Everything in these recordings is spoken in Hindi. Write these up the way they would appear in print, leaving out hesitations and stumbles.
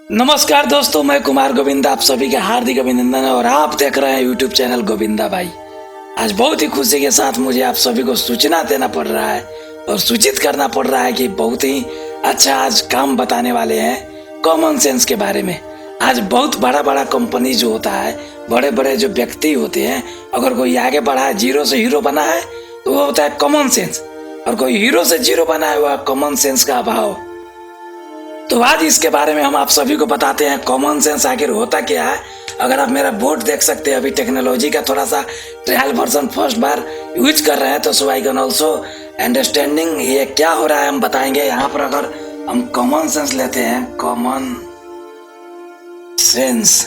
नमस्कार दोस्तों, मैं कुमार गोविंदा आप सभी के हार्दिक अभिनंदन और आप देख रहे हैं यूट्यूब चैनल गोविंदा भाई। आज बहुत ही खुशी के साथ मुझे आप सभी को सूचना देना पड़ रहा है और सूचित करना पड़ रहा है कि बहुत ही अच्छा आज काम बताने वाले हैं कॉमन सेंस के बारे में। आज बहुत बड़ा बड़ा कंपनी जो होता है, बड़े बड़े जो व्यक्ति होते हैं, अगर कोई आगे बढ़ा है, जीरो से हीरो बना है तो वो होता है कॉमन सेंस, और कोई हीरो से जीरो बना है वह कॉमन सेंस का अभाव। तो आज इसके बारे में हम आप सभी को बताते हैं कॉमन सेंस आखिर होता क्या है। अगर आप मेरा बोर्ड देख सकते हैं, अभी टेक्नोलॉजी का थोड़ा सा ट्रायल वर्जन फर्स्ट बार यूज कर रहे हैं, तो सो आई कैन ऑल्सो अंडरस्टैंडिंग ये क्या हो रहा है हम बताएंगे। यहाँ पर अगर हम कॉमन सेंस लेते हैं, कॉमन सेंस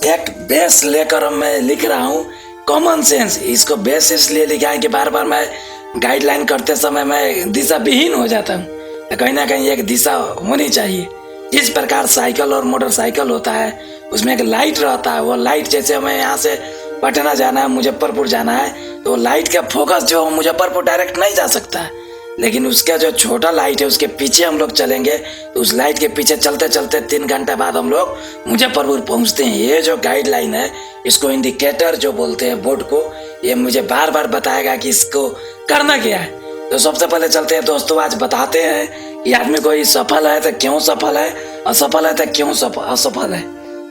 एक बेस लेकर मैं लिख रहा हूँ कॉमन सेंस। इसको बेस इसलिए लिखा है कि बार बार मैं गाइडलाइन करते समय मैं दिशा विहीन हो जाता हूँ, तो कहीं ना कहीं एक दिशा होनी चाहिए। जिस प्रकार साइकिल और मोटरसाइकिल होता है, उसमें एक लाइट रहता है। वो लाइट जैसे हमें यहाँ से पटना जाना है, मुजफ्फरपुर जाना है, तो लाइट का फोकस जो मुजफ्फरपुर डायरेक्ट नहीं जा सकता है, लेकिन उसका जो छोटा लाइट है उसके पीछे हम लोग चलेंगे तो उस लाइट के पीछे चलते चलते 3 घंटे बाद हम लोग मुजफ्फरपुर पहुंचते हैं। ये जो गाइडलाइन है, इसको इंडिकेटर जो बोलते हैं बोर्ड को, ये मुझे बार बार बताएगा कि इसको करना क्या है। तो सबसे पहले चलते हैं दोस्तों, आज बताते हैं कि आदमी कोई सफल है तो क्यों सफल है, असफल है तो क्यों असफल है।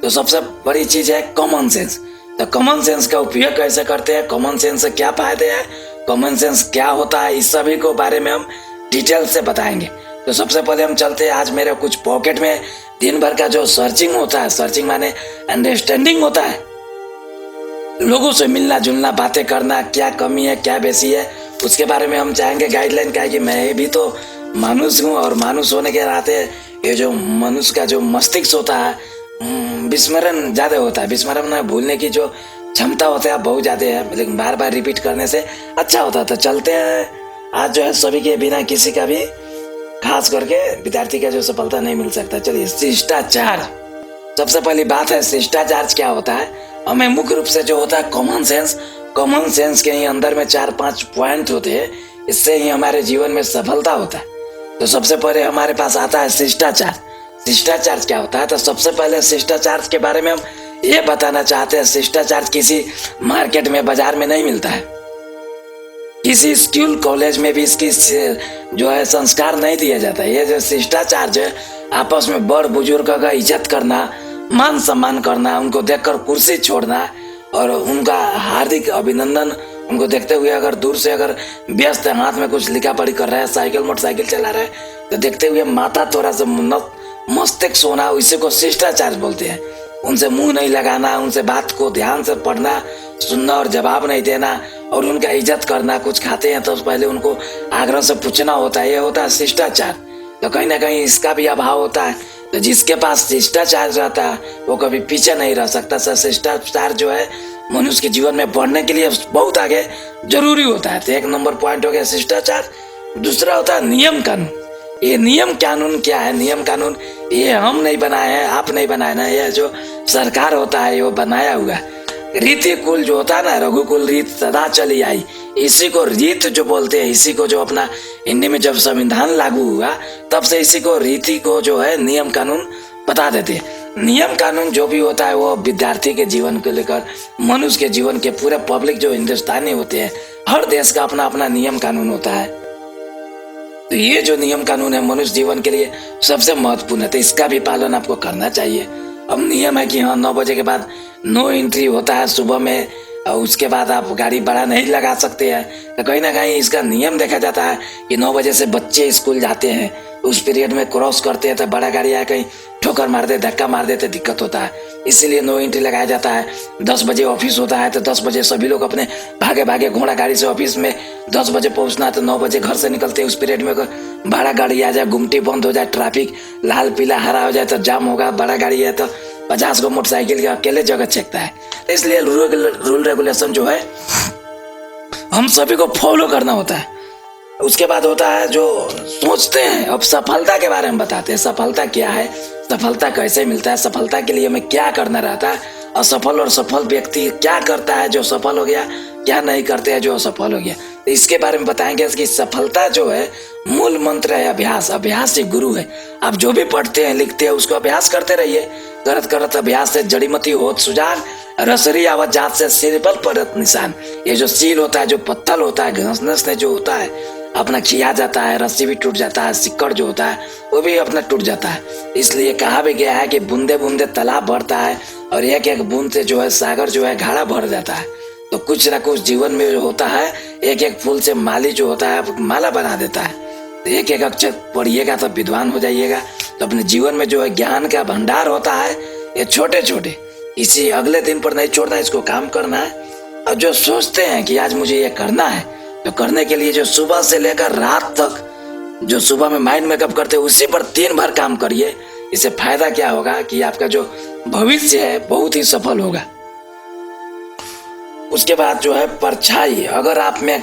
तो सबसे बड़ी चीज है कॉमन सेंस। तो कॉमन सेंस का उपयोग कैसे करते हैं, कॉमन सेंस से क्या फायदे हैं, कॉमन सेंस क्या होता है, इस सभी को बारे में हम डिटेल से बताएंगे। तो सबसे पहले हम चलते हैं, आज मेरे कुछ पॉकेट में दिन भर का जो सर्चिंग होता है, सर्चिंग माने अंडरस्टैंडिंग होता है, लोगों से मिलना जुलना, बातें करना, क्या कमी है क्या बेसी है, उसके बारे में हम चाहेंगे गाइडलाइन का। कि मैं भी तो मानुष हूँ और मानुष होने के नाते ये जो मनुष्य का जो मस्तिष्क होता है, विस्मरण ज्यादा होता है, विस्मरण भूलने की जो क्षमता होता है बहुत ज्यादा है, लेकिन बार बार रिपीट करने से अच्छा होता है। तो चलते हैं, आज जो है सभी के बिना किसी का भी, खास करके विद्यार्थी का जो सफलता नहीं मिल सकता। चलिए, शिष्टाचार सबसे पहली बात है। शिष्टाचार क्या होता है, हमें मुख्य रूप से जो होता है कॉमन सेंस, कॉमन सेंस के ही अंदर में 4-5 पॉइंट होते हैं, इससे ही हमारे जीवन में सफलता होता है। तो सबसे पहले हमारे पास आता है शिष्टाचार। शिष्टाचार क्या होता है, तो सबसे पहले शिष्टाचार के बारे में हम ये बताना चाहते हैं। शिष्टाचार किसी मार्केट में, बाजार में नहीं मिलता है, किसी स्कूल कॉलेज में भी इसकी जो है संस्कार नहीं दिया जाता है। ये जो शिष्टाचार जो है, आपस में बड़ बुजुर्ग का इज्जत करना, मान सम्मान करना, उनको देखकर कुर्सी छोड़ना और उनका हार्दिक अभिनंदन, उनको देखते हुए अगर दूर से अगर व्यस्त है, हाथ में कुछ लिखा पढ़ी कर रहा है, साइकिल मोटरसाइकिल चला रहा है, तो देखते हुए माथा थोड़ा सा मस्तिष्क होना, इसी को शिष्टाचार बोलते हैं। उनसे मुंह नहीं लगाना, उनसे बात को ध्यान से पढ़ना, सुनना और जवाब नहीं देना, और उनका इज्जत करना। कुछ खाते हैं तो पहले उनको आग्रह से पूछना होता है, ये होता है शिष्टाचार। तो कहीं ना कहीं इसका भी अभाव होता है। तो जिसके पास शिष्टाचार रहता है वो कभी पीछे नहीं रह सकता। सर, शिष्टाचार जो है मनुष्य के जीवन में बढ़ने के लिए बहुत आगे जरूरी होता है। तो 1 नंबर पॉइंट हो गया शिष्टाचार। दूसरा होता है नियम कानून। ये नियम कानून क्या है, नियम कानून ये हम नहीं बनाए हैं, आप नहीं बनाए ना, ये जो सरकार होता है वो बनाया हुआ है। रीति कुल जो होता है ना, रघुकुल रीत सदा चली आई, इसी को रीत जो बोलते हैं। इसी को जो अपना इंडिया में जब संविधान लागू हुआ तब से इसी को रीति को जो है नियम कानून बता देते हैं। नियम कानून जो भी होता है वो विद्यार्थी के जीवन को लेकर, मनुष्य के जीवन के, पूरे पब्लिक जो हिंदुस्तानी होते हैं, हर देश का अपना अपना नियम कानून होता है। तो ये जो नियम कानून है मनुष्य जीवन के लिए सबसे महत्वपूर्ण है, तो इसका भी पालन आपको करना चाहिए। अब नियम है कि हाँ, 9 बजे के बाद नो एंट्री होता है सुबह में, और उसके बाद आप गाड़ी बड़ा नहीं लगा सकते हैं। तो कहीं ना कहीं इसका नियम देखा जाता है कि 9 बजे से बच्चे स्कूल जाते हैं, उस पीरियड में क्रॉस करते हैं तो बड़ा गाड़ी आया कहीं ठोकर मार दे, धक्का मार दे तो दिक्कत होता है, इसीलिए नो एंट्री लगाया जाता है। 10 बजे ऑफिस होता है तो 10 बजे सभी लोग अपने भागे भागे घोड़ा गाड़ी से ऑफिस में 10 बजे पहुंचना है, तो 9 बजे घर से निकलते हैं। उस पीरियड में बड़ा गाड़ी आ जाए, गुमटी बंद हो जाए, ट्रैफिक लाल पीला हरा हो जाए तो जाम होगा, बड़ा गाड़ी है तो 50 को मोटरसाइकिल के अकेले जगह छेकता है। इसलिए रूल रेगुलेशन जो है हम सभी को फॉलो करना होता है। उसके बाद होता है जो सोचते हैं। अब सफलता के बारे में बताते हैं, सफलता क्या है, सफलता कैसे मिलता है, सफलता के लिए हमें क्या करना रहता है, असफल और सफल व्यक्ति क्या करता है जो सफल हो गया, क्या नहीं करते हैं जो असफल हो गया। तो इसके बारे में बताएंगे कि सफलता जो है मूल मंत्र है अभ्यास। अभ्यास ही गुरु है। आप जो भी पढ़ते हैं लिखते हैं उसको अभ्यास करते रहिए। करत करत अभ्यास से जड़ीमती होत सुजान, रसरी आवत जात से सिर बल पड़त निशान। ये जो सील होता है, जो पत्थर होता है, घस ने जो होता है अपना खिया जाता है, रस्सी भी टूट जाता है, सिक्कड़ जो होता है वो भी अपना टूट जाता है। इसलिए कहा भी गया है कि बूंदे बूंदे तालाब भरता है और एक एक बूंद से जो है सागर जो है घाड़ा भर जाता है। तो कुछ ना कुछ जीवन में जो होता है, एक एक फूल से माली जो होता है माला बना देता है। तो एक एक अक्षर पढ़िएगा तो विद्वान हो जाइएगा। तो अपने जीवन में जो है ज्ञान का भंडार होता है, ये छोटे छोटे इसी अगले दिन पर नहीं छोड़ना, इसको काम करना है। और जो सोचते हैं कि आज मुझे ये करना है, तो करने के लिए जो सुबह से लेकर रात तक जो सुबह में माइंड मेकअप करते हैं उसी पर 3 बार काम करिए। इससे फायदा क्या होगा कि आपका जो भविष्य है बहुत ही सफल होगा। उसके बाद जो है परछाई, अगर आप में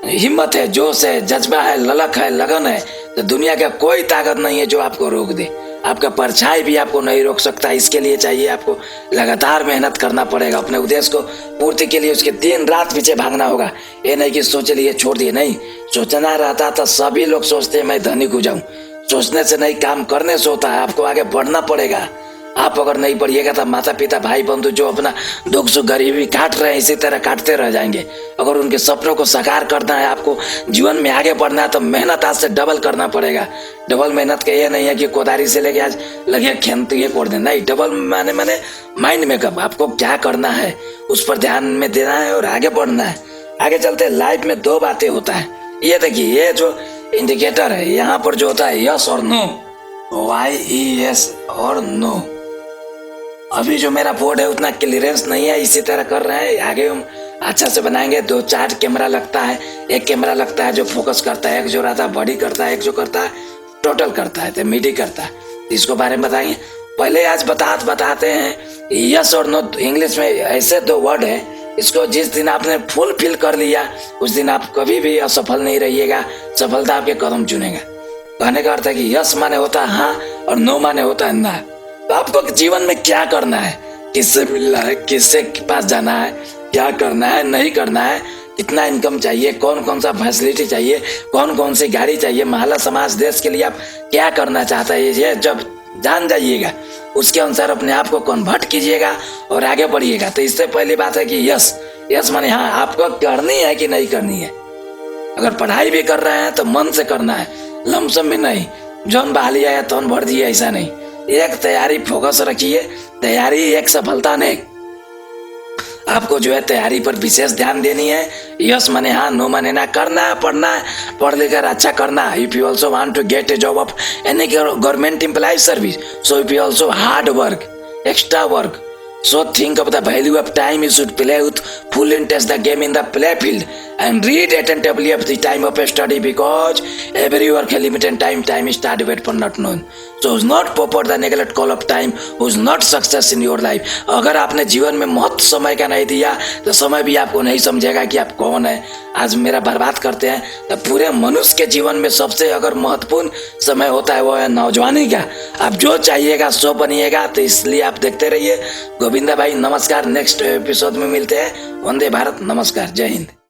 हिम्मत है, जोश है, जज्बा है, ललक है, लगन है, तो दुनिया का कोई ताकत नहीं है जो आपको रोक दे। आपका परछाई भी आपको नहीं रोक सकता। इसके लिए चाहिए आपको लगातार मेहनत करना पड़ेगा। अपने उद्देश्य को पूर्ति के लिए उसके दिन रात पीछे भागना होगा। ये नहीं कि सोच लिए छोड़ दिए, नहीं। सोचना रहता तो सभी लोग सोचते हैं मैं धनिक हो जाऊं। सोचने से नहीं, काम करने से होता है। आपको आगे बढ़ना पड़ेगा। आप अगर नहीं बढ़िएगा तो माता पिता भाई बंधु जो अपना दुख सुख गरीबी काट रहे हैं इसी तरह काटते रह जाएंगे। अगर उनके सपनों को साकार करना है, आपको जीवन में आगे बढ़ना है, तो मेहनत आज से डबल करना पड़ेगा। डबल मेहनत का ये नहीं है कि कोदारी से लेके आज लगे खेन तो ये कोड़ दे, नहीं। डबल माने माइंड मेकअप। आपको क्या करना है उस पर ध्यान में देना है और आगे बढ़ना है। आगे चलते लाइफ में 2 बातें होता है। ये देखिए, ये जो इंडिकेटर है यहाँ पर जो होता है यस और नो, YES और नो। अभी जो मेरा बोर्ड है उतना क्लियरेंस नहीं है, इसी तरह कर रहे हैं। आगे हम अच्छा से बनाएंगे। 2-4 कैमरा लगता है। एक कैमरा लगता है जो फोकस करता है, एक जो रहता है बॉडी करता है, एक जो करता है टोटल करता है, तो मिडी करता है। इसको बारे में बताएंगे। पहले आज बताते हैं यस और नो। इंग्लिश में ऐसे 2 वर्ड है, इसको जिस दिन आपने फुल फिल कर लिया उस दिन आप कभी भी असफल नहीं रहिएगा। सफलता आपके कदम चुनेगा। कहने का अर्थ है कि यस माने होता है हाँ और नो माने होता है ना। तो आपको जीवन में क्या करना है, किससे मिलना है, किससे पास जाना है, क्या करना है, नहीं करना है, कितना इनकम चाहिए, कौन कौन सा फैसिलिटी चाहिए, कौन कौन सी गाड़ी चाहिए, महल्ला समाज देश के लिए आप क्या करना चाहता है, ये जब जान जाइएगा उसके अनुसार अपने आप को कन्वर्ट कीजिएगा और आगे बढ़िएगा। तो इससे पहली बात है कि यस माने हाँ आपको करनी है कि नहीं करनी है। अगर पढ़ाई भी कर रहे हैं तो मन से करना है, लमसम में नहीं। जौन बहाली आया तौन भर दिए, ऐसा नहीं। एक तैयारी फोकस रखिए। तैयारी एक सफलता नहीं। आपको जो है तैयारी पर विशेष ध्यान देनी है। यस माने हाँ, नो माने ना। करना है, पढ़ना है, पढ़ लेकर अच्छा करना है। If you also want to get a job of any government employ service, so if you also hard work, extra work, so think of the value of time. You should play with full interest the game in the play field and read attentively of the time of study, because every work has limited time. Time is started wait for not known. So not purport the neglect call of time who's not success in your life. अगर आपने जीवन में महत्व समय का नहीं दिया तो समय भी आपको नहीं समझेगा कि आप कौन है। आज मेरा बर्बाद करते हैं तो पूरे मनुष्य के जीवन में सबसे अगर महत्वपूर्ण समय होता है वो है नौजवानी का। आप जो चाहिएगा सो बनिएगा। तो इसलिए आप देखते रहिए। गोविंदा भाई नमस्कार। नेक्स्ट एपिसोड में मिलते हैं। वंदे भारत। नमस्कार। जय हिंद।